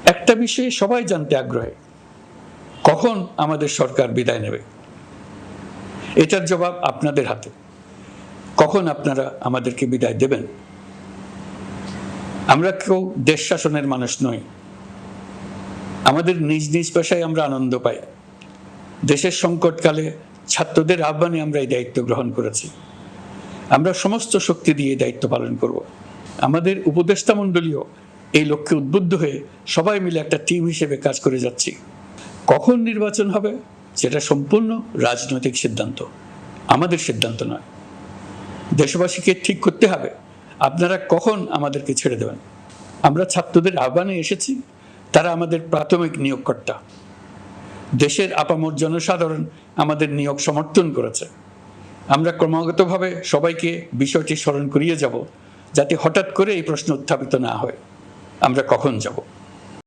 একটা বিষয়ে সবাই জানতে আগ্রহী, কখন আমাদের সরকার বিদায় নেবে। এটার জবাব আপনাদের হাতে। কখন আপনারা আমাদেরকে বিদায় দেবেন? আমরা কেউ দেশ শাসনের মানুষ নই। আমাদের নিজ নিজ পেশায় আমরা আনন্দ পাই। দেশের সংকটকালে ছাত্রদের আহ্বানে আমরা এই দায়িত্ব গ্রহণ করেছি। আমরা সমস্ত শক্তি দিয়ে দায়িত্ব পালন করব। আমাদের উপদেষ্টা মণ্ডলীও এই লক্ষ্যে উদ্বুদ্ধ হয়ে সবাই মিলে একটা টিম হিসেবে কাজ করে যাচ্ছি। কখন নির্বাচন হবে সেটা সম্পূর্ণ রাজনৈতিক সিদ্ধান্ত, আমাদের সিদ্ধান্ত নয়। দেশবাসীকে ঠিক করতে হবে আপনারা কখন আমাদেরকে ছেড়ে দেবেন। আমরা ছাত্রদের আহ্বানে এসেছি, তারা আমাদের প্রাথমিক নিয়োগকর্তা। দেশের আপামর জনসাধারণ আমাদের নিয়োগ সমর্থন করেছে। আমরা ক্রমাগতভাবে সবাইকে বিষয়টি স্মরণ করিয়ে যাব, যাতে হঠাৎ করে এই প্রশ্ন উত্থাপিত না হয়, আমরা কখন যাব।